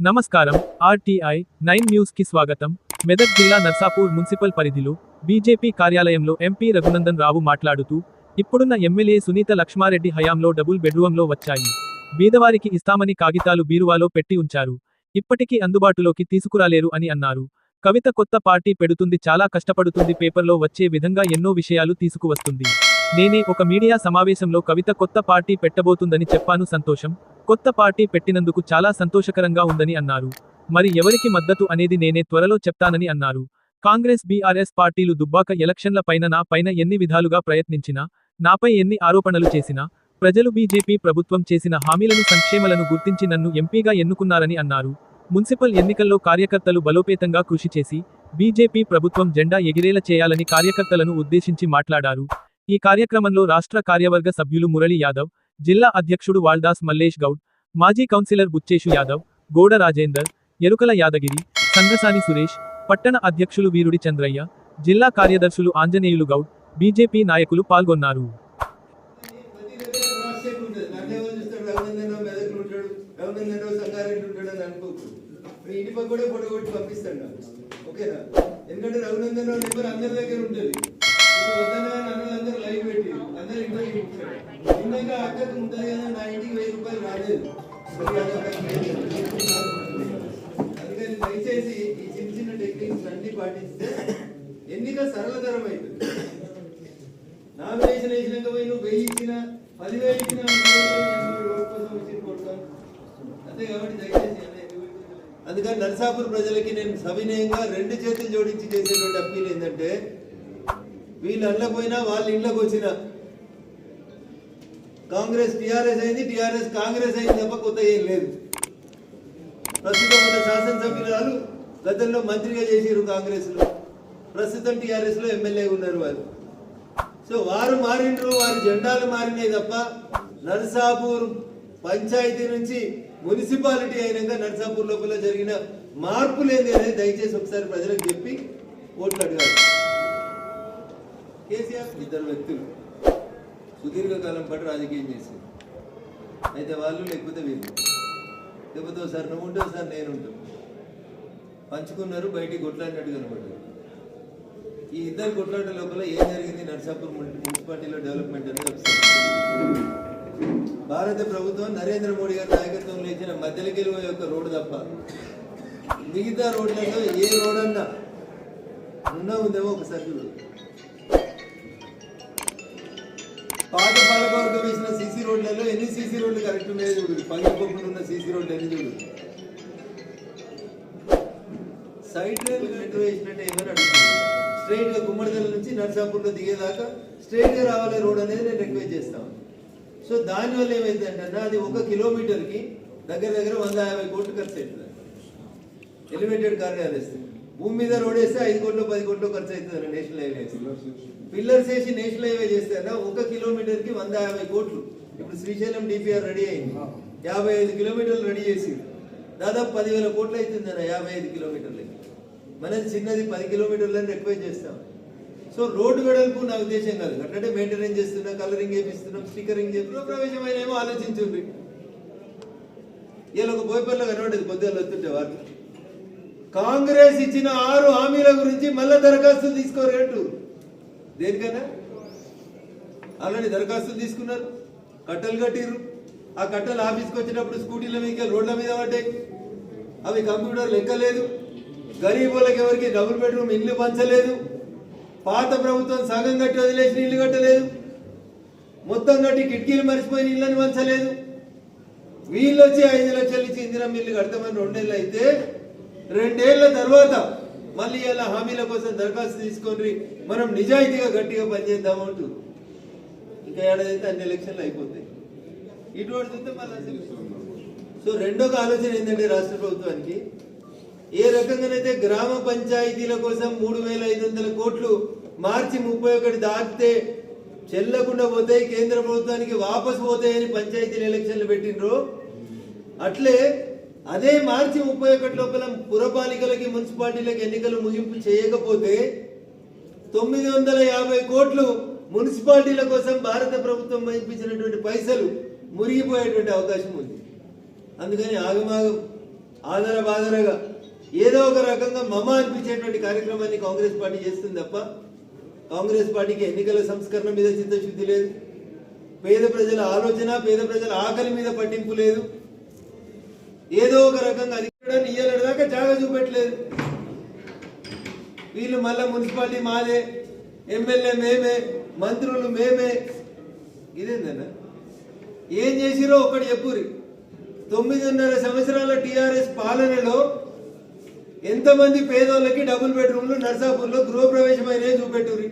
నమస్కారం. RTI 9 news కి స్వాగతం. మెదక్ జిల్లా నర్సాపూర్ మున్సిపల్ పరిధిలో బీజేపీ కార్యాలయంలో ఎంపీ రఘునందన్ రావు మాట్లాడుతూ, ఇప్పుడున్న ఎమ్మెల్యే సునీత లక్ష్మారెడ్డి హయాంలో డబుల్ బెడ్రూమ్లో వచ్చాయి. బీదవారికి ఇస్తామని కాగితాలు బీరువాలో పెట్టి ఉంచారు. ఇప్పటికీ అందుబాటులోకి తీసుకురాలేరు అని అన్నారు. కవిత కొత్త పార్టీ పెడుతుంది, చాలా కష్టపడుతుంది, పేపర్లో వచ్చే విధంగా ఎన్నో విషయాలు తీసుకువస్తుంది. నేనే ఒక మీడియా సమావేశంలో కవిత కొత్త పార్టీ పెట్టబోతుందని చెప్పాను. సంతోషం. కొత్త పార్టీ పెట్టినందుకు చాలా సంతోషకరంగా ఉందని అన్నారు. మరి ఎవరికి మద్దతు అనేది నేనే త్వరలో చెప్తానని అన్నారు. కాంగ్రెస్ బీఆర్ఎస్ పార్టీలు దుబ్బాక ఎలక్షన్ల పైన నా పైన ఎన్ని విధాలుగా ప్రయత్నించినా, నాపై ఎన్ని ఆరోపణలు చేసినా, ప్రజలు బీజేపీ ప్రభుత్వం చేసిన హామీలను సంక్షేమాలను గుర్తించి నన్ను ఎంపీగా ఎన్నుకున్నారని అన్నారు. మున్సిపల్ ఎన్నికల్లో కార్యకర్తలు బలోపేతంగా కృషి చేసి బీజేపీ ప్రభుత్వం జెండా ఎగిరేలా చేయాలని కార్యకర్తలను ఉద్దేశించి మాట్లాడారు. ఈ కార్యక్రమంలో రాష్ట్ర కార్యవర్గ సభ్యులు మురళీ యాదవ్, జిల్లా అధ్యక్షుడు వాల్దాస్ మల్లేష్ గౌడ్, మాజీ కౌన్సిలర్ బుచ్చేషు యాదవ్, గోడ రాజేందర్, ఎరుకల యాదగిరి, సంగసాని సురేష్, పట్టణ అధ్యక్షులు వీరుడి చంద్రయ్య, జిల్లా కార్యదర్శులు ఆంజనేయులు గౌడ్, బీజేపీ నాయకులు పాల్గొన్నారు. ఎందుకంటే రఘునందన్ రావు నెంబర్ అందరి దగ్గర ఉంటుంది. అందరూ లైవ్ పెట్టి అందరూ ఇంటికి ఇంకా అక్కడికి ఉంటుంది కదా, నా ఇంటికి 1000 రూపాయలు రాలేదు. అందుకని దయచేసి ఈ చిన్న చిన్న టెక్నిక్స్ అన్ని పాటిస్తే ఎన్నిక సరళతరం అవుతుంది. నామినేషన్ వేసినాక పోయి నువ్వు 1000 ఇచ్చినా 10,000 ఇచ్చినా కోసం వచ్చి కొడతాను అంతే. కాబట్టి దయచేసి అందుకని నర్సాపూర్ ప్రజలకి నేను సవినయంగా 2 చేతులు జోడించి చేసేటువంటి అప్పీల్ ఏంటంటే, వీళ్ళు అల్లపోయినా వాళ్ళ ఇంట్లోకి వచ్చిన కాంగ్రెస్ టీఆర్ఎస్ అయింది, టీఆర్ఎస్ కాంగ్రెస్ అయింది తప్ప కొత్త ఏం లేదు. ప్రస్తుతం ఉన్న శాసనసభ్యురాలు గతంలో మంత్రిగా చేసారు కాంగ్రెస్ లో, ప్రస్తుతం టీఆర్ఎస్ లో ఎమ్మెల్యే ఉన్నారు వారు. సో వారు మారినరు, వారి జెండాలు మారినాయి తప్ప నర్సాపూర్ పంచాయతీ నుంచి మున్సిపాలిటీ అయినాక నర్సాపూర్ లోపల జరిగిన మార్పులు ఏంది అనేది దయచేసి ఒకసారి ప్రజలకు చెప్పి ఓట్లు అడగాలి. కేసీఆర్ 2 వ్యక్తులు సుదీర్ఘకాలం పాటు రాజకీయం చేశారు. అయితే వాళ్ళు లేకపోతే వీళ్ళు, లేకపోతే ఒకసారి నువ్వు ఉంటావు, ఒకసారి నేను ఉంటావు, పంచుకున్నారు, బయటికి కొట్లాడినట్టు కనబడ్డారు. ఈ 2 కొట్లాట లోపల ఏం జరిగింది నర్సాపూర్ మున్సిపాలిటీలో డెవలప్మెంట్ అనేది ఒకసారి భారత ప్రభుత్వం నరేంద్ర మోడీ గారి నాయకత్వంలో ఇచ్చిన మధ్యలో గెలువ యొక్క రోడ్డు తప్ప మిగతా రోడ్లలో ఏ రోడ్ అన్నా ఉందేమో ఒకసారి చూడు. పాత పాలకవర్గం వేసిన సీసీ రోడ్లలో ఎన్ని సీసీ రోడ్లు కరెక్ట్ ఉన్నాయో చూడు. పగిలిపోకుండా ఉన్న సీసీ రోడ్లు ఎన్ని చూడు. సైడ్ రైల్ మెట్రో వేసినట్టు ఏమైనా అడుగుతుంది. స్ట్రైట్ గా గుమ్మడిదల నుంచి నర్సాపూర్లో దిగేదాకా స్ట్రైట్ గా రావాలి రోడ్ అనేది నేను రిక్వెస్ట్ చేస్తాను. సో దానివల్ల ఏమైందంటే అది 1 కిలోమీటర్కి దగ్గర 150 కోట్లు ఖర్చు అవుతుంది. ఎలివేటెడ్ కార్యాలు వేస్తే భూమి మీద రోడ్ వేస్తే 5 కోట్లు 10 కోట్లు ఖర్చు అవుతుంది. నేషనల్ హైవే పిల్లర్స్ వేసి నేషనల్ హైవే చేస్తే 1 కిలోమీటర్కి 150 కోట్లు. ఇప్పుడు శ్రీశైలం డిపిఆర్ రెడీ అయింది, 55 కిలోమీటర్లు రెడీ చేసి దాదాపు 10,000 కోట్లు అవుతుంది అన్న 55 కిలోమీటర్లకి. మనది చిన్నది 10 కిలోమీటర్లని రిక్వెస్ట్ చేస్తాం. సో రోడ్డు వెడల్పు నా ఉద్దేశం కాదు, అంటే మెయింటెనెన్స్ చేస్తున్నాం, కలరింగ్ చేపిస్తున్నాం, స్టిక్కరింగ్ చేస్తున్నాం, ప్రవేశమైన ఏమో ఆలోచించుండ్రి. ఇలా ఒక బోయపల్లిలో కనబడేది కొద్దిగా వస్తుంటే వాళ్ళు కాంగ్రెస్ ఇచ్చిన 6 హామీల గురించి మళ్ళీ దరఖాస్తులు తీసుకోరేంటు. దేనికైనా ఆల్రెడీ దరఖాస్తులు తీసుకున్నారు, కట్టలు కట్టిర్రు. ఆ కట్టలు ఆఫీస్కి వచ్చినప్పుడు స్కూటీల మీద రోడ్ల మీద పడ్డాయి. అవి కంప్యూటర్ లెక్కలేదు. గరీబులకు ఎవరికి డబుల్ బెడ్రూమ్ ఇల్లు పంచలేదు. పాత ప్రభుత్వం సగం కట్టి వదిలేసిన ఇల్లు కట్టలేదు. మొత్తం కట్టి కిటికీలు మర్చిపోయిన ఇళ్ళని పంచలేదు. వీళ్ళు వచ్చి 5 లక్షలు ఇచ్చి ఇందిరమ్మ ఇల్లు కడతామని 2 ఏళ్ళు అయితే 2 ఏళ్ల తర్వాత మళ్ళీ ఇలా హామీల కోసం దరఖాస్తు తీసుకొని మనం నిజాయితీగా గట్టిగా పనిచేద్దాము అంటూ ఇంకా ఏడాదైతే అన్ని ఎలక్షన్లు అయిపోతాయి. ఇటువంటి చూస్తే మళ్ళీ సో రెండోక ఆలోచన ఏంటంటే రాష్ట్ర ప్రభుత్వానికి ఏ రకంగానైతే గ్రామ పంచాయతీల కోసం 3,500 కోట్లు మార్చి 31 దాటితే చెల్లకుండా పోతాయి, కేంద్ర ప్రభుత్వానికి వాపసు పోతాయని పంచాయతీల ఎలక్షన్లు పెట్టినరు. అట్లే అదే మార్చి 31 లోపల పురపాలికలకి మున్సిపాలిటీలకు ఎన్నికలు ముగింపు చేయకపోతే 950 కోట్లు మున్సిపాలిటీల కోసం భారత ప్రభుత్వం పంపించినటువంటి పైసలు మురిగిపోయేటువంటి అవకాశం ఉంది. అందుకని ఆగమాగం ఆదర బాదరగా ఏదో ఒక రకంగా మమ అనిపించేటువంటి కార్యక్రమాన్ని కాంగ్రెస్ పార్టీ చేస్తుంది తప్ప కాంగ్రెస్ పార్టీకి ఎన్నికల సంస్కరణ మీద చిత్తశుద్ధి లేదు, పేద ప్రజల ఆలోచన, పేద ప్రజల ఆకలి మీద పట్టింపు లేదు. ఏదో ఒక రకంగా అధికారాన్ని ఇయ్యాలనే దాకా జాగా చూపెట్టలేదు. వీళ్ళు మళ్ళా మున్సిపాలిటీ మాదే, ఎమ్మెల్యే మేమే, మంత్రులు మేమే. ఇదేందన్నా ఏం చేసిరో ఒకటి చెప్పురి. 9.5 సంవత్సరాల టీఆర్ఎస్ పాలనలో ఎంతమంది పేదోళ్ళకి డబుల్ బెడ్రూమ్లు నర్సాపూర్లో గృహప్రవేశమైనా చూపెట్టురి.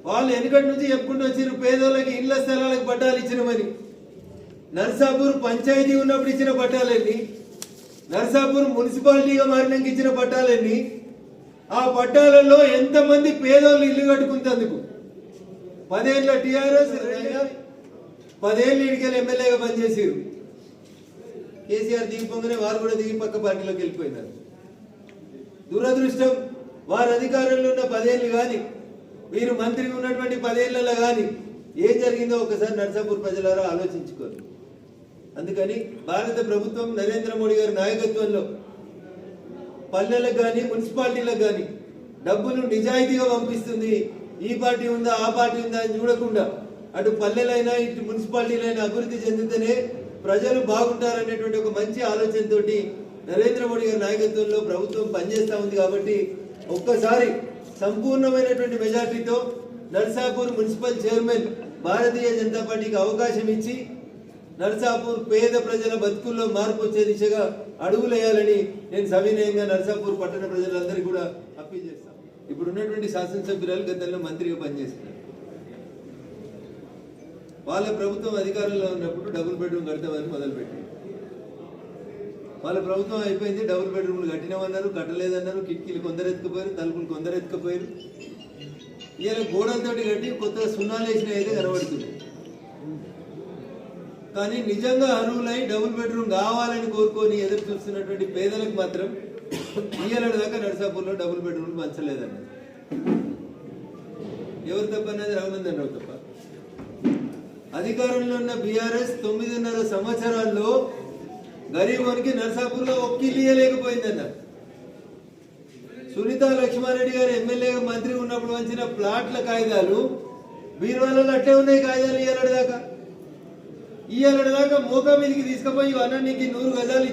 వాళ్ళు వెనుకటి నుంచి చెప్పుకుంటూ వచ్చారు పేదోళ్ళకి ఇళ్ల స్థలాలకు పట్టాలు ఇచ్చినమని. నర్సాపూర్ పంచాయతీ ఉన్నప్పుడు ఇచ్చిన పట్టాలన్నీ, నర్సాపూర్ మున్సిపాలిటీగా మారినాక ఇచ్చిన పట్టాలన్నీ, ఆ పట్టాలలో ఎంతమంది పేదోళ్ళు ఇల్లు కట్టుకుంటేందుకు 10 ఏళ్ళ టీఆర్ఎస్ 10 ఏళ్ళు ఇడికెళ్ళి ఎమ్మెల్యేగా పనిచేసారు. కేసీఆర్ దిగిపోగానే వారు కూడా దిగి పక్క పార్టీలోకి వెళ్ళిపోయినారు. దురదృష్టం, వారు అధికారంలో ఉన్న 10 ఏళ్ళు కానీ వీరు మంత్రిగా ఉన్నటువంటి 10 ఏళ్లలో కానీ ఏం జరిగిందో ఒకసారి నర్సాపూర్ ప్రజలారా ఆలోచించుకోరు. అందుకని భారత ప్రభుత్వం నరేంద్ర మోడీ గారి నాయకత్వంలో పల్లెలకు కానీ మున్సిపాలిటీలకు కానీ డబ్బులు నిజాయితీగా పంపిస్తుంది. ఈ పార్టీ ఉందా ఆ పార్టీ ఉందా అని చూడకుండా అటు పల్లెలైనా ఇటు మున్సిపాలిటీలైనా అభివృద్ధి చెందితేనే ప్రజలు బాగుంటారనేటువంటి ఒక మంచి ఆలోచనతోటి నరేంద్ర మోడీ గారి నాయకత్వంలో ప్రభుత్వం పనిచేస్తూ ఉంది. కాబట్టి ఒక్కసారి సంపూర్ణమైనటువంటి మెజార్టీతో నర్సాపూర్ మున్సిపల్ చైర్మన్ భారతీయ జనతా పార్టీకి అవకాశం ఇచ్చి నర్సాపూర్ పేద ప్రజల బతుకుల్లో మార్పు వచ్చే దిశగా అడుగులేయాలని నేను సవినయంగా నర్సాపూర్ పట్టణ ప్రజలందరికీ కూడా అప్పీల్ చేస్తాను. ఇప్పుడు ఉన్నటువంటి శాసనసభ్యురాలు గతంలో మంత్రిగా పనిచేస్తున్నారు. వాళ్ళ ప్రభుత్వం అధికారంలో ఉన్నప్పుడు డబుల్ బెడ్రూమ్ కడతామని మొదలుపెట్టింది. వాళ్ళ ప్రభుత్వం అయిపోయింది, డబుల్ బెడ్రూమ్లు కట్టినామన్నారు, కట్టలేదన్నారు, కిటికీలు కొందరు ఎత్తుకుపోయారు, తలుపులు కొందరు ఎత్తుకుపోయారు. ఇలా గోడలతోటి కట్టి కొత్తగా సున్నాలు వేసిన అయితే కనబడుతుంది. కానీ నిజంగా అర్హులై డబుల్ బెడ్రూమ్ కావాలని కోరుకొని ఎదురు చూస్తున్నటువంటి పేదలకు మాత్రం ఇయ్యాల దాకా నర్సాపూర్లో డబుల్ బెడ్రూమ్ పంచలేదన్నది ఎవరు తప్పన్నది? రఘునందన్ రావు తప్ప. అధికారంలో ఉన్న బీఆర్ఎస్ 9.5 సంవత్సరాల్లో గరీబోనికి నర్సాపూర్లో ఒక్క ఇల్లు ఇయ్యలేకపోయిందన్న. సునీత లక్ష్మారెడ్డి గారు ఎమ్మెల్యేగా మంత్రి ఉన్నప్పుడు వంచిన ప్లాట్ల కాగితాలు బీరువాలలో అట్లే ఉన్నాయి. కాగితాలు ఇయ్యాలడు దాకా మోకా మీదకి తీసుకుపోయి అన్న నీకు 100 గజాలు